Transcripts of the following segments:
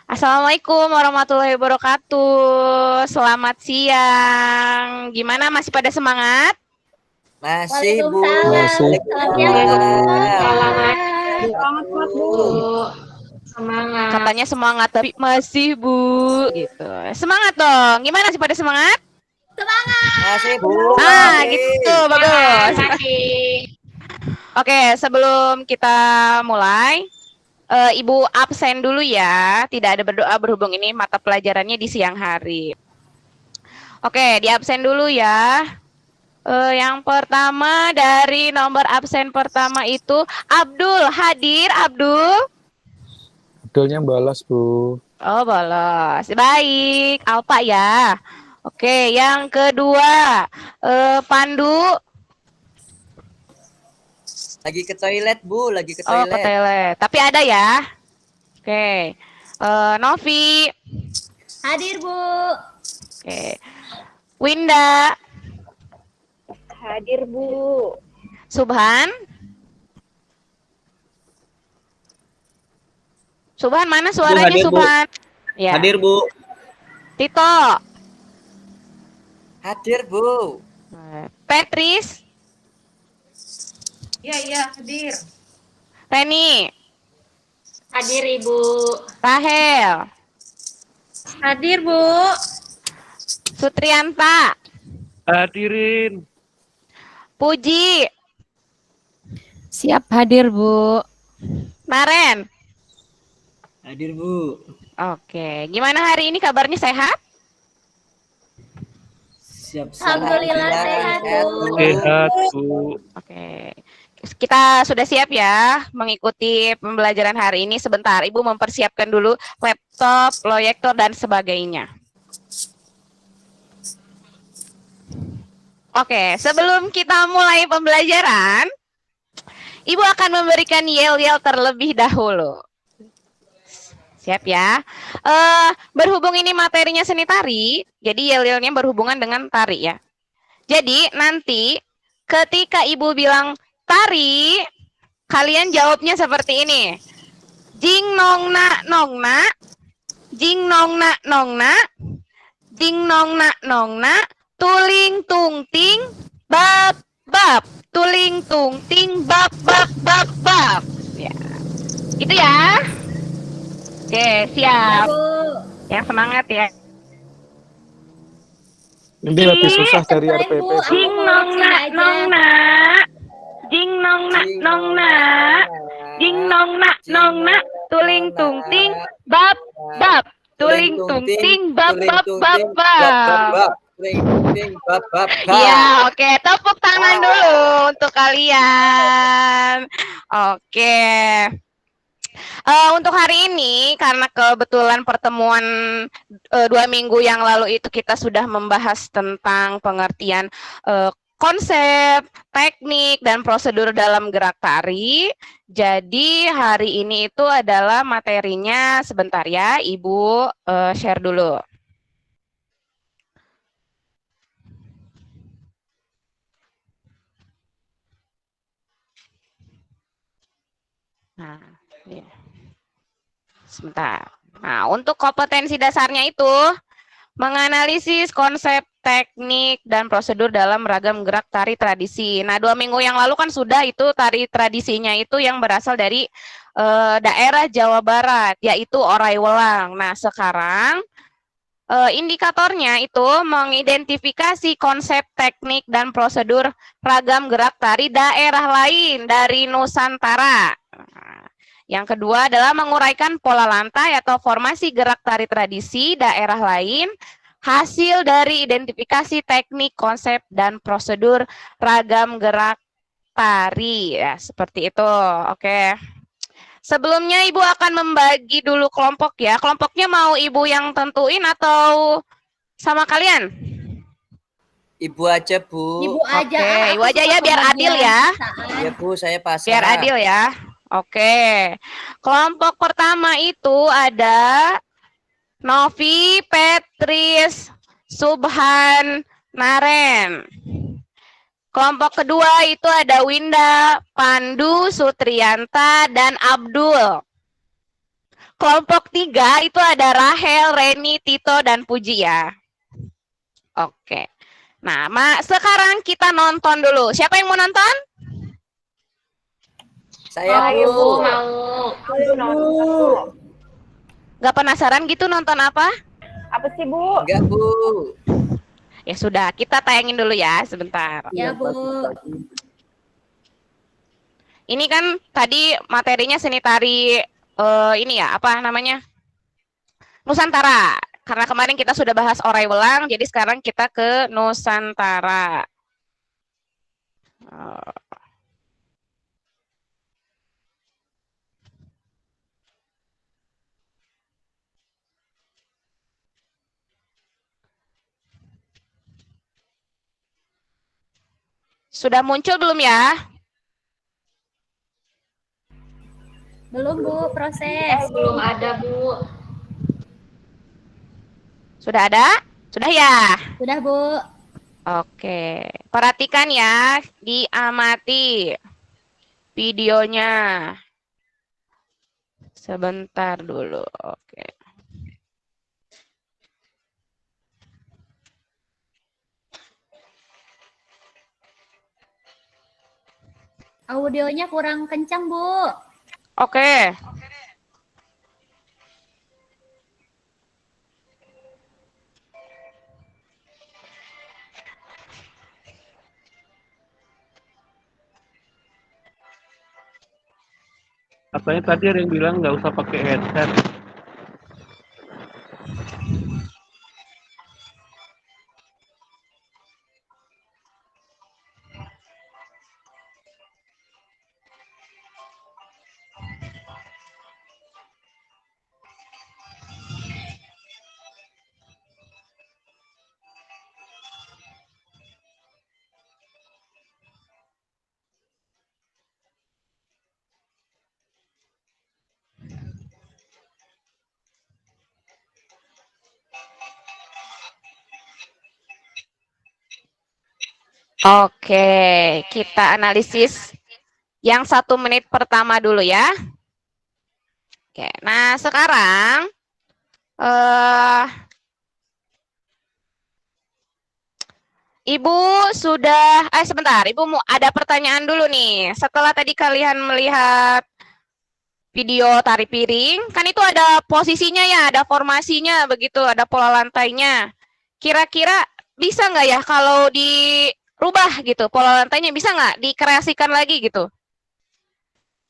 Assalamualaikum warahmatullahi wabarakatuh. Selamat siang. Gimana, masih pada semangat? Masih, Bu. Masih. Waalaikumsalam. Selamat Selamat, Bu. Semangat. Katanya semangat, tapi masih, Bu. Gitu. Semangat dong. Gimana, masih pada semangat? Masih, Bu. Nah, Masih. gitu. Bagus. Masih. Oke, sebelum kita mulai, Ibu absen dulu ya. Tidak ada berdoa berhubung ini mata pelajarannya di siang hari. Oke, di absen dulu ya. Yang pertama dari nomor absen pertama itu Abdul. Hadir, Abdul? Abdulnya balas, Bu. Oh, bolos. Baik, Alpa ya. Oke, yang kedua Pandu. Lagi ke toilet, Bu. Lagi ke Oh, ke toilet. toilet. Tapi ada ya. Oke. Novi. Hadir, Bu. Oke. Winda. Hadir, Bu. Subhan. Subhan, mana suaranya, hadir, Bu. Subhan? Ya. Hadir, Bu. Tito. Hadir, Bu. Petris. Iya, hadir. Reni. Hadir, Ibu. Rahel. Hadir, Bu. Sutrianta. Hadirin. Puji. Siap hadir, Bu. Maren. Hadir, Bu. Oke, gimana hari ini kabarnya, sehat? Siap. Alhamdulillah sehat, Bu. Sehat, Bu. Oke. Kita sudah siap ya mengikuti pembelajaran hari ini. Sebentar, Ibu mempersiapkan dulu laptop, proyektor, dan sebagainya. Oke, sebelum kita mulai pembelajaran, Ibu akan memberikan yel-yel terlebih dahulu. Siap ya. Berhubung ini materinya seni tari, jadi yel-yelnya berhubungan dengan tari ya. Jadi nanti ketika Ibu bilang tari, kalian jawabnya seperti ini. Jing nong na, jing nong na, jing nong na, tuling tung ting, bab bab, tuling tung ting, bab bab bab bab. Ya, itu ya. Oke, siap. Yang semangat ya. Nanti lebih susah dari RPP. Jing nong na, jing nong na, jing nong na, tuling tung ting, bab bab, tuling tung ting, bab bab bab bab. Tuling tung ting, bab bab bab. Ya, oke, tepuk tangan dulu untuk kalian. Oke. Untuk hari ini, karena kebetulan pertemuan 2 minggu yang lalu itu kita sudah membahas tentang pengertian konsep, teknik, dan prosedur dalam gerak tari. Jadi hari ini itu adalah materinya. Sebentar ya, Ibu share dulu. Nah, ya. Sebentar. Nah, untuk kompetensi dasarnya itu menganalisis konsep, teknik, dan prosedur dalam ragam gerak tari tradisi. Nah, 2 minggu yang lalu kan sudah itu tari tradisinya itu yang berasal dari daerah Jawa Barat, yaitu Orai Welang. Nah, sekarang indikatornya itu mengidentifikasi konsep, teknik, dan prosedur ragam gerak tari daerah lain dari Nusantara. Yang kedua adalah menguraikan pola lantai atau formasi gerak tari tradisi daerah lain, hasil dari identifikasi teknik, konsep, dan prosedur ragam gerak tari. Ya, seperti itu. Oke. Sebelumnya Ibu akan membagi dulu kelompok ya. Kelompoknya mau Ibu yang tentuin atau sama kalian? Ibu aja, Bu. Ibu aja. Oke, Ibu aja ya biar adil ya. Ya, Bu, saya pasrah. Biar adil ya. Oke, kelompok pertama itu ada Novi, Petris, Subhan, Maren. Kelompok kedua itu ada Winda, Pandu, Sutrianta, dan Abdul. Kelompok 3 itu ada Rahel, Reni, Tito, dan Puji ya. Oke. Nah, sekarang kita nonton dulu. Siapa yang mau nonton? Saya Ibu Bu. mau. Gak penasaran gitu nonton apa? Apa sih, Bu? Enggak Bu. Ya sudah, kita tayangin dulu ya sebentar. Ya, Bu. Ini kan tadi materinya seni tari ini ya, apa namanya? Nusantara. Karena kemarin kita sudah bahas Orai Welang, jadi sekarang kita ke Nusantara. Sudah muncul belum ya? Belum, Bu, proses. Belum ada, Bu. Sudah ada? Sudah ya? Sudah, Bu. Oke. Perhatikan ya, diamati videonya. Sebentar dulu. Oke. Audionya kurang kencang, Bu. Oke. Katanya tadi ada yang bilang nggak usah pakai headset. Oke, kita analisis yang 1 menit pertama dulu ya. Oke, nah sekarang Ibu sudah, sebentar, Ibu mau ada pertanyaan dulu nih. Setelah tadi kalian melihat video tari piring, kan itu ada posisinya ya, ada formasinya begitu, ada pola lantainya. Kira-kira bisa nggak ya kalau dirubah gitu, pola lantainya bisa nggak dikreasikan lagi gitu?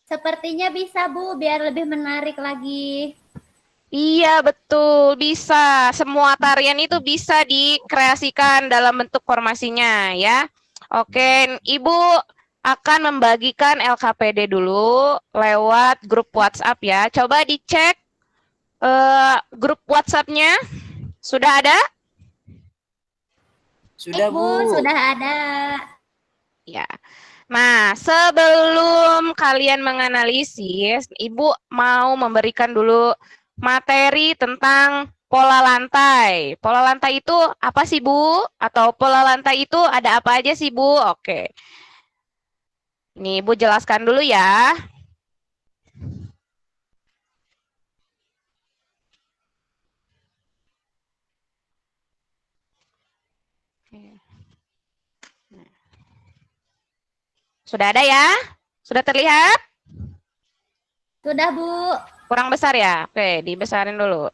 Sepertinya bisa, Bu, biar lebih menarik lagi. Iya, betul. Bisa. Semua tarian itu bisa dikreasikan dalam bentuk formasinya ya. Oke, Ibu akan membagikan LKPD dulu lewat grup WhatsApp ya. Coba dicek grup WhatsApp-nya. Sudah ada? Sudah Bu. Sudah ada. Ya. Nah, sebelum kalian menganalisis, Ibu mau memberikan dulu materi tentang pola lantai. Pola lantai itu apa sih, Bu? Atau pola lantai itu ada apa aja sih, Bu? Oke. Ini Ibu jelaskan dulu ya. Sudah ada ya? Sudah terlihat? Sudah, Bu. Kurang besar ya? Oke, dibesarin dulu.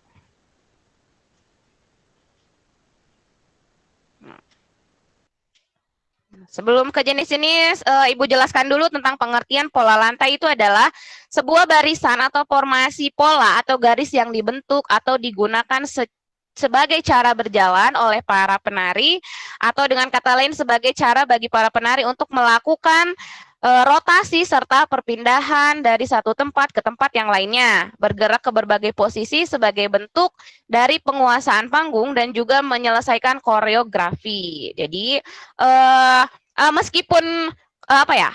Sebelum ke jenis-jenis, Ibu jelaskan dulu tentang pengertian pola lantai itu adalah sebuah barisan atau formasi pola atau garis yang dibentuk atau digunakan sebagai cara berjalan oleh para penari atau dengan kata lain sebagai cara bagi para penari untuk melakukan rotasi serta perpindahan dari satu tempat ke tempat yang lainnya, bergerak ke berbagai posisi sebagai bentuk dari penguasaan panggung dan juga menyelesaikan koreografi. Jadi meskipun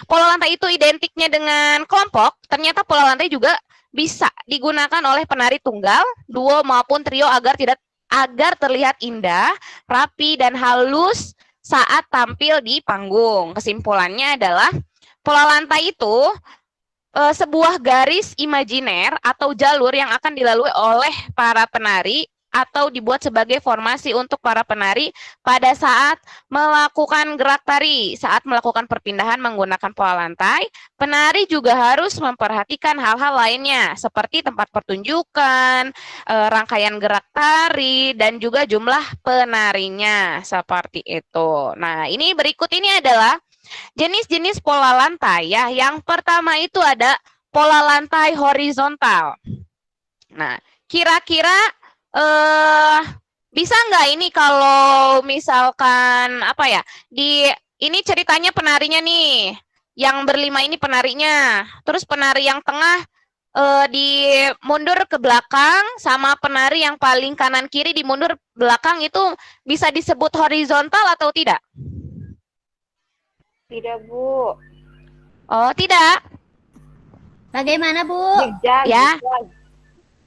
pola lantai itu identiknya dengan kelompok, ternyata pola lantai juga bisa digunakan oleh penari tunggal, duo maupun trio agar terlihat indah, rapi dan halus saat tampil di panggung. Kesimpulannya adalah pola lantai itu sebuah garis imajiner atau jalur yang akan dilalui oleh para penari atau dibuat sebagai formasi untuk para penari pada saat melakukan gerak tari. Saat melakukan perpindahan menggunakan pola lantai, penari juga harus memperhatikan hal-hal lainnya seperti tempat pertunjukan, rangkaian gerak tari, dan juga jumlah penarinya seperti itu. Nah, ini berikut ini adalah jenis-jenis pola lantai ya. Yang pertama itu ada pola lantai horizontal. Nah, kira-kira bisa nggak ini kalau misalkan apa ya? Ini ceritanya penarinya nih. Yang berlima ini penarinya. Terus penari yang tengah di mundur ke belakang sama penari yang paling kanan kiri di mundur belakang itu bisa disebut horizontal atau tidak? Tidak, Bu. Oh, tidak. Bagaimana, Bu? Zigzag, Ya. zigzag.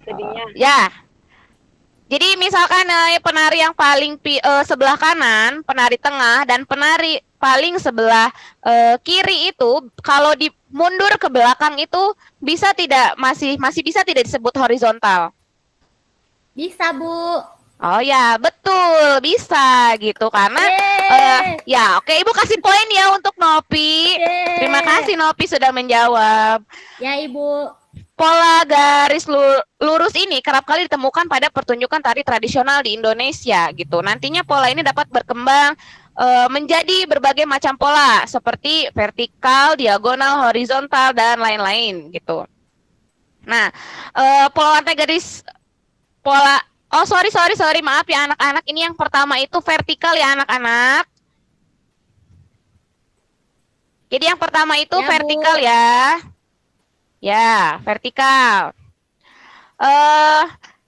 Jadinya. Ya. Jadi misalkan penari yang paling sebelah kanan, penari tengah, dan penari paling sebelah kiri itu kalau mundur ke belakang itu bisa tidak masih bisa tidak disebut horizontal? Bisa, Bu. Oh ya, betul, bisa gitu karena ya oke, Ibu kasih poin ya untuk Nopi. Terima kasih Nopi sudah menjawab. Ya, Ibu. Pola garis lurus ini kerap kali ditemukan pada pertunjukan tari tradisional di Indonesia gitu. Nantinya pola ini dapat berkembang menjadi berbagai macam pola seperti vertikal, diagonal, horizontal, dan lain-lain gitu. Nah, pola lantai garis oh sorry maaf ya anak-anak, ini yang pertama itu vertikal ya anak-anak. Jadi yang pertama itu Ya, vertikal Bu. ya. Ya, vertikal.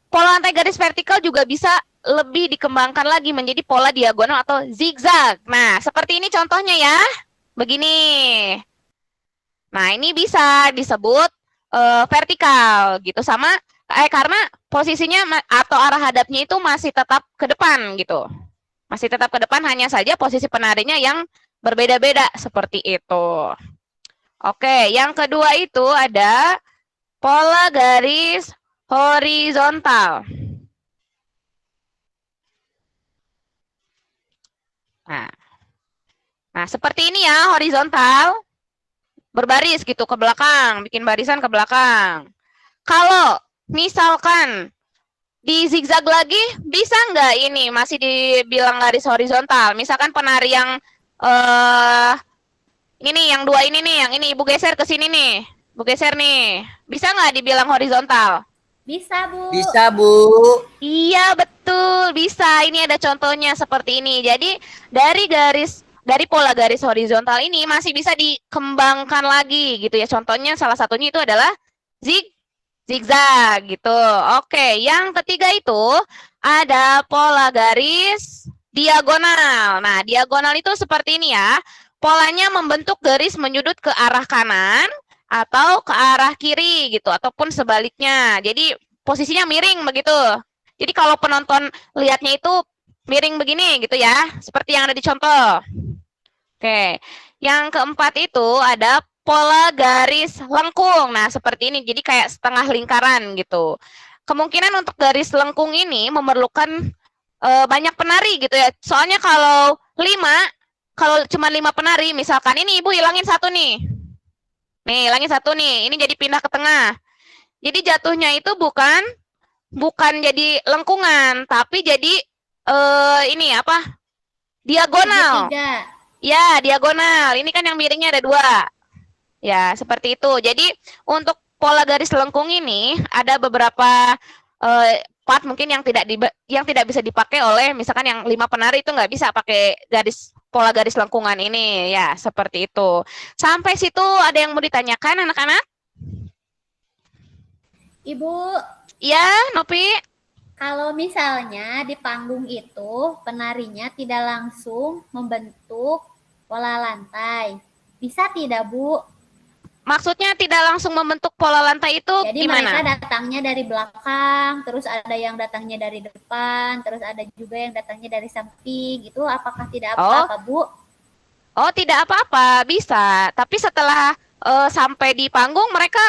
Pola lantai garis vertikal juga bisa lebih dikembangkan lagi menjadi pola diagonal atau zigzag. Nah, seperti ini contohnya ya. Begini. Nah, ini bisa disebut vertikal gitu sama karena posisinya atau arah hadapnya itu masih tetap ke depan gitu. Masih tetap ke depan, hanya saja posisi penarinya yang berbeda-beda seperti itu. Oke, yang kedua itu ada pola garis horizontal. Nah, seperti ini ya, horizontal. Berbaris gitu ke belakang, bikin barisan ke belakang. Kalau misalkan di zigzag lagi, bisa nggak ini masih dibilang garis horizontal? Misalkan penari yang ini nih, yang dua ini nih, yang ini Ibu geser ke sini nih. Ibu geser nih. Bisa nggak dibilang horizontal? Bisa, Bu. Bisa, Bu. Iya, betul. Bisa. Ini ada contohnya seperti ini. Jadi, dari pola garis horizontal ini masih bisa dikembangkan lagi gitu ya. Contohnya salah satunya itu adalah zigzag gitu. Oke, yang ketiga itu ada pola garis diagonal. Nah, diagonal itu seperti ini ya. Polanya membentuk garis menyudut ke arah kanan atau ke arah kiri gitu, ataupun sebaliknya. Jadi posisinya miring begitu. Jadi kalau penonton lihatnya itu miring begini gitu ya, seperti yang ada di contoh. Oke, yang keempat itu ada pola garis lengkung. Nah, seperti ini, jadi kayak setengah lingkaran gitu. Kemungkinan untuk garis lengkung ini memerlukan banyak penari gitu ya. Soalnya kalau cuma 5 penari, misalkan ini Ibu hilangin satu nih. Nih, hilangin satu nih. Ini jadi pindah ke tengah. Jadi jatuhnya itu bukan jadi lengkungan, tapi jadi ini apa? Diagonal. Segitiga. Ya, diagonal. Ini kan yang miringnya ada 2. Ya, seperti itu. Jadi untuk pola garis lengkung ini ada beberapa part mungkin yang tidak bisa dipakai oleh misalkan yang 5 penari itu nggak bisa pakai pola garis lengkungan ini ya, seperti itu. Sampai situ ada yang mau ditanyakan anak-anak? Ibu, Ya, Nopi. kalau misalnya di panggung itu penarinya tidak langsung membentuk pola lantai, bisa tidak, Bu? Maksudnya tidak langsung membentuk pola lantai itu Jadi gimana? mereka datangnya dari belakang, terus ada yang datangnya dari depan, terus ada juga yang datangnya dari samping. Itu apakah tidak apa-apa, Bu? Oh, tidak apa-apa, bisa. Tapi setelah sampai di panggung mereka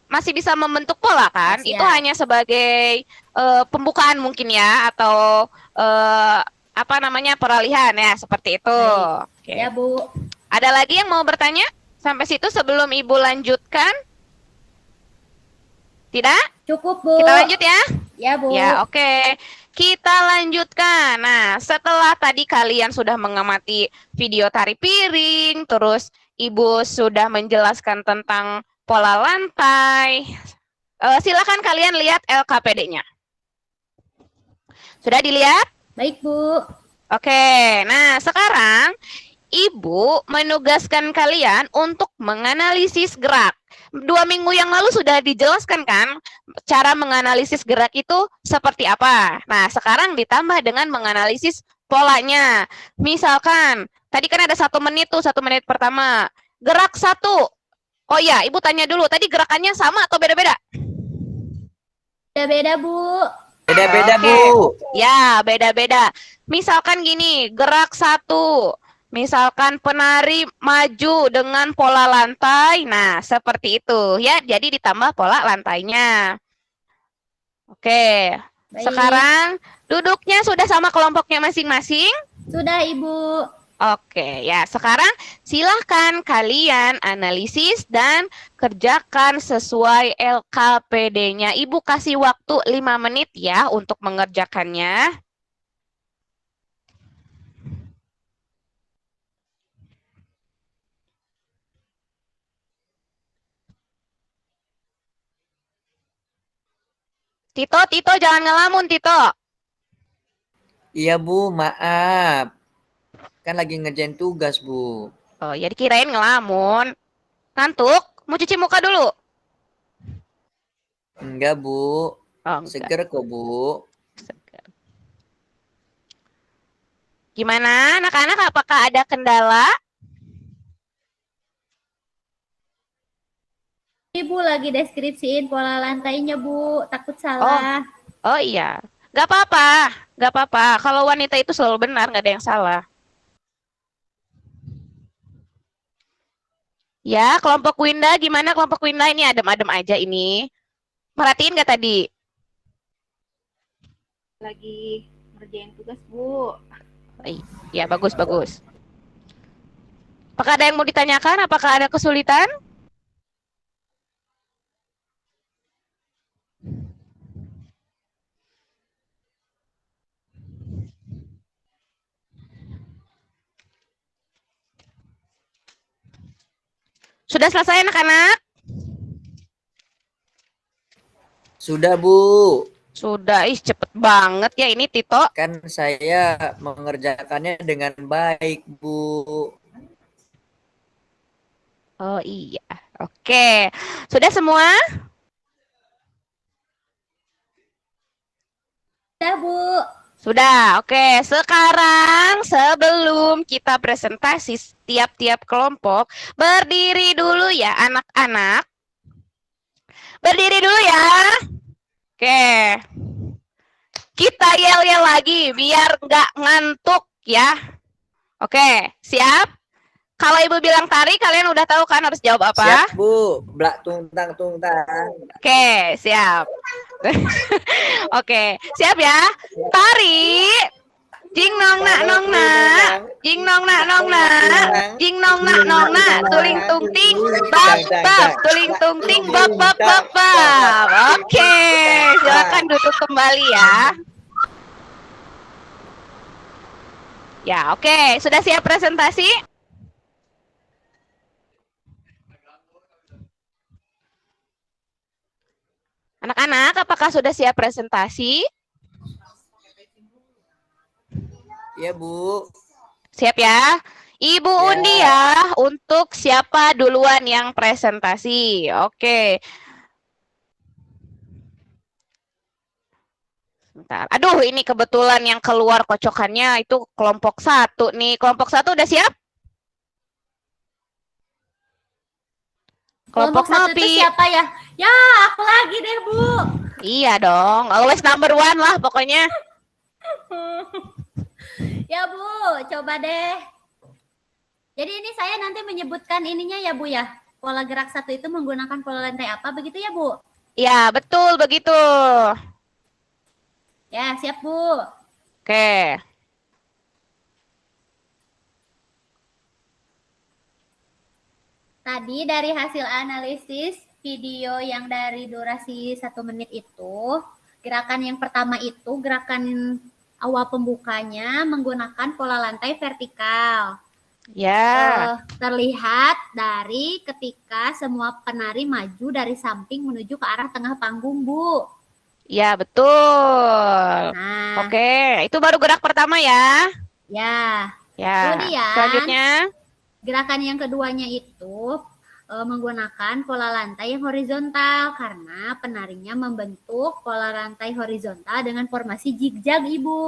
masih bisa membentuk pola kan? Siap. Itu hanya sebagai pembukaan mungkin ya, atau apa namanya, peralihan ya, seperti itu. Baik. Oke. Ya, Bu. Ada lagi yang mau bertanya sampai situ sebelum Ibu lanjutkan? Tidak? Cukup, Bu. Kita lanjut ya? Ya, Bu. Ya, oke. Kita lanjutkan. Nah, setelah tadi kalian sudah mengamati video tari piring, terus Ibu sudah menjelaskan tentang pola lantai. Silakan kalian lihat LKPD-nya. Sudah dilihat? Baik, Bu. Oke. Nah, sekarang Ibu menugaskan kalian untuk menganalisis gerak. 2 minggu yang lalu sudah dijelaskan kan cara menganalisis gerak itu seperti apa. Nah, sekarang ditambah dengan menganalisis polanya. Misalkan, tadi kan ada 1 menit tuh, 1 menit pertama. Gerak 1. Oh iya, Ibu tanya dulu, tadi gerakannya sama atau beda-beda? Beda-beda, Bu. Beda-beda, Oke. Bu. Ya, beda-beda. Misalkan gini, gerak 1. Misalkan penari maju dengan pola lantai. Nah, seperti itu ya. Jadi ditambah pola lantainya. Oke. Baik. Sekarang duduknya sudah sama kelompoknya masing-masing? Sudah, Ibu. Oke, ya. Sekarang silahkan kalian analisis dan kerjakan sesuai LKPD-nya. Ibu kasih waktu 5 menit ya untuk mengerjakannya. Tito, jangan ngelamun, Tito. Iya, Bu, maaf. Kan lagi ngerjain tugas, Bu. Oh, ya dikirain ngelamun. Ngantuk? Mau cuci muka dulu? Enggak, Bu. Oh, enggak. Seger kok, Bu. Segar. Gimana anak-anak, apakah ada kendala? Ibu lagi deskripsiin pola lantainya, Bu. Takut salah. Oh iya, nggak apa-apa, nggak apa-apa. Kalau wanita itu selalu benar, nggak ada yang salah. Ya, kelompok Winda, gimana kelompok Winda ini adem-adem aja ini? Merhatiin nggak tadi? Lagi ngerjain tugas, Bu. Ya, bagus. Apakah ada yang mau ditanyakan? Apakah ada kesulitan? Sudah selesai anak-anak? Sudah, Bu. Sudah, cepet banget ya ini Tito. Kan saya mengerjakannya dengan baik, Bu. Oh iya, oke. Sudah semua? Sudah, Bu. Sudah, oke. Sekarang sebelum kita presentasi tiap-tiap kelompok, berdiri dulu ya anak-anak. Berdiri dulu ya. Oke. Kita yel-yel lagi biar nggak ngantuk ya. Oke, siap? Kalau Ibu bilang tari, kalian udah tahu kan harus jawab apa? Siap, Bu. Blak tungtang. Oke, siap. Oke, siap ya. Tari. Jing nong nak nong nak. Jing nong nak nong nak. Jing nong nak nong nak. Tuling tung ting. Bab bab. Tuling tung ting. Bab bab bab bab. Oke, silakan duduk kembali ya. Ya, oke. Sudah siap presentasi? Anak-anak, apakah sudah siap presentasi? Iya, Bu. Siap ya? Ibu Ya. undi ya untuk siapa duluan yang presentasi. Oke. Sebentar. Aduh, ini kebetulan yang keluar kocokannya itu kelompok 1 nih. Kelompok 1 udah siap? Kelompok 1 itu Nopi. siapa ya? Ya, aku lagi deh, Bu. Iya dong, always number 1 lah pokoknya. Ya, Bu, coba deh. Jadi ini saya nanti menyebutkan ininya ya, Bu ya? pola gerak satu itu menggunakan pola lantai apa, begitu ya Bu? Ya, betul begitu. Ya, siap Bu. Oke. Tadi dari hasil analisis video yang dari durasi 1 menit itu, gerakan yang pertama itu gerakan awal pembukanya menggunakan pola lantai vertikal. Ya. Terlihat dari ketika semua penari maju dari samping menuju ke arah tengah panggung, Bu. Ya, betul. Nah, Oke, itu baru gerak pertama ya. ya. Ya. Kemudian, Selanjutnya. Gerakan yang keduanya itu menggunakan pola lantai yang horizontal karena penarinya membentuk pola lantai horizontal dengan formasi zigzag, Ibu.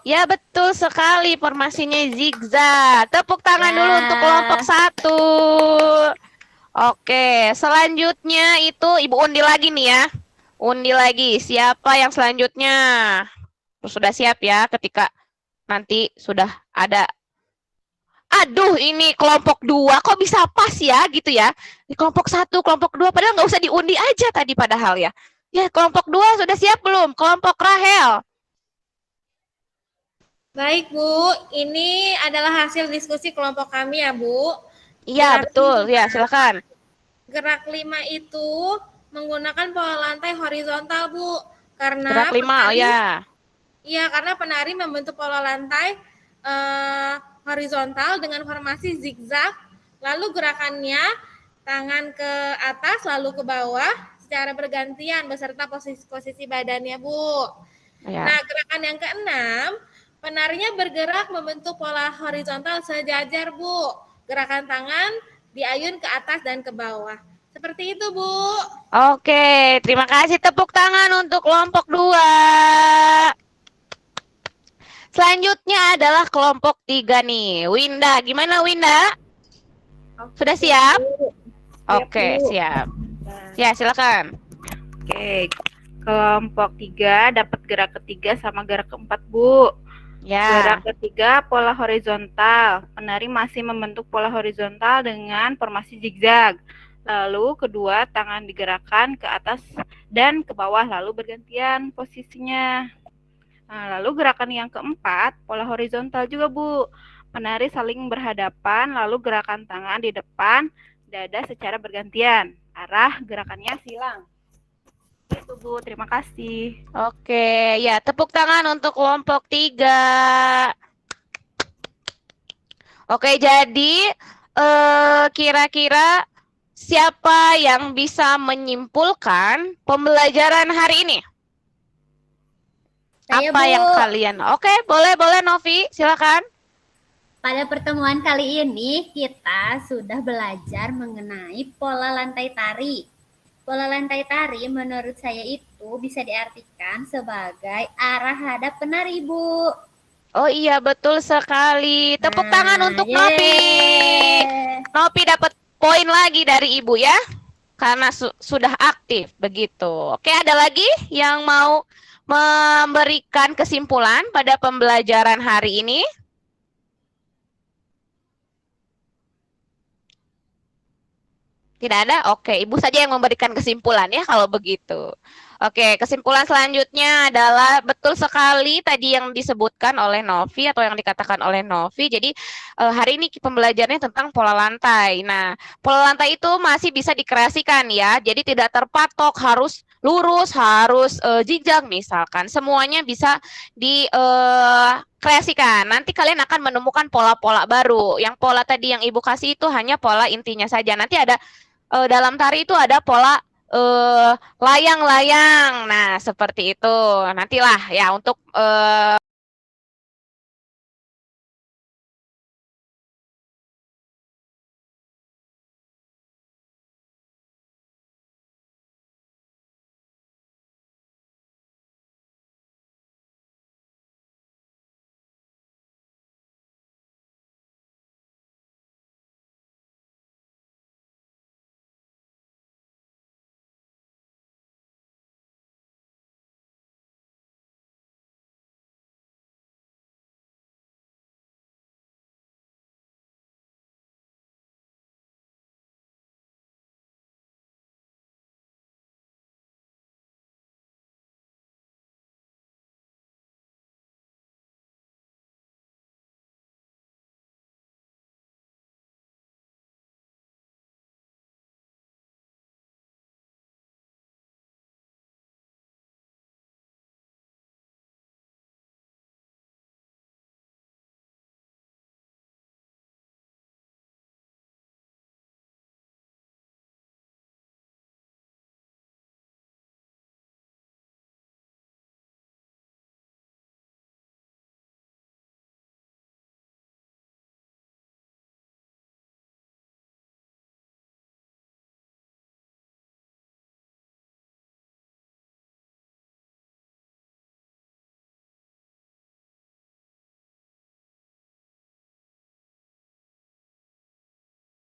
Ya, betul sekali, formasinya zigzag. Tepuk tangan Ya. dulu untuk kelompok 1. Oke, selanjutnya itu Ibu undi lagi nih ya. Undi lagi, siapa yang selanjutnya? Sudah siap ya ketika nanti sudah ada. Aduh, ini kelompok 2 kok bisa pas ya gitu ya. Di kelompok 1, kelompok 2 padahal nggak usah diundi aja tadi padahal ya. Ya, kelompok 2 sudah siap belum? Kelompok Rahel. Baik, Bu. Ini adalah hasil diskusi kelompok kami ya, Bu. Iya, Gerak betul. lima. Ya, silakan. Gerak 5 itu menggunakan pola lantai horizontal, Bu. Karena Gerak 5, oh penari- ya. Iya, karena penari membentuk pola lantai horizontal dengan formasi zigzag. Lalu gerakannya tangan ke atas lalu ke bawah secara bergantian beserta posisi badannya, Bu. Ya. Nah, gerakan yang keenam, penarinya bergerak membentuk pola horizontal sejajar, Bu. Gerakan tangan diayun ke atas dan ke bawah. Seperti itu, Bu. Oke, terima kasih. Tepuk tangan untuk kelompok 2. Selanjutnya adalah kelompok 3 nih. Winda, gimana Winda? Sudah siap? Oke, siap. Ya, silakan. Oke, kelompok 3 dapat gerak ketiga sama gerak keempat, Bu. Ya. Gerak ketiga pola horizontal. Penari masih membentuk pola horizontal dengan formasi zigzag. Lalu kedua tangan digerakkan ke atas dan ke bawah lalu bergantian posisinya. Nah, lalu gerakan yang keempat pola horizontal juga, Bu. Penari saling berhadapan lalu gerakan tangan di depan dada secara bergantian. Arah gerakannya silang. Itu, Bu. Terima kasih. Oke, ya tepuk tangan untuk kelompok 3. Oke, jadi kira-kira siapa yang bisa menyimpulkan pembelajaran hari ini? Saya, Apa Bu. yang kalian? Oke, boleh Novi, silakan. Pada pertemuan kali ini kita sudah belajar mengenai pola lantai tari. Pola lantai tari menurut saya itu bisa diartikan sebagai arah hadap penari, Bu. Oh iya, betul sekali. Tepuk tangan untuk Novi. yeay. Novi dapat poin lagi dari Ibu ya. Karena sudah aktif begitu. Oke, ada lagi yang mau memberikan kesimpulan pada pembelajaran hari ini? Tidak ada? Oke, Ibu saja yang memberikan kesimpulan ya kalau begitu. Oke, kesimpulan selanjutnya adalah betul sekali tadi yang disebutkan oleh Novi atau yang dikatakan oleh Novi. Jadi hari ini pembelajarannya tentang pola lantai. Nah, pola lantai itu masih bisa dikreasikan ya. Jadi tidak terpatok harus lurus, harus zigzag misalkan. Semuanya bisa dikreasikan. Nanti kalian akan menemukan pola-pola baru. Yang pola tadi yang Ibu kasih itu hanya pola intinya saja. Nanti ada dalam tari itu ada pola layang-layang. Nah, seperti itu. Nantilah ya untuk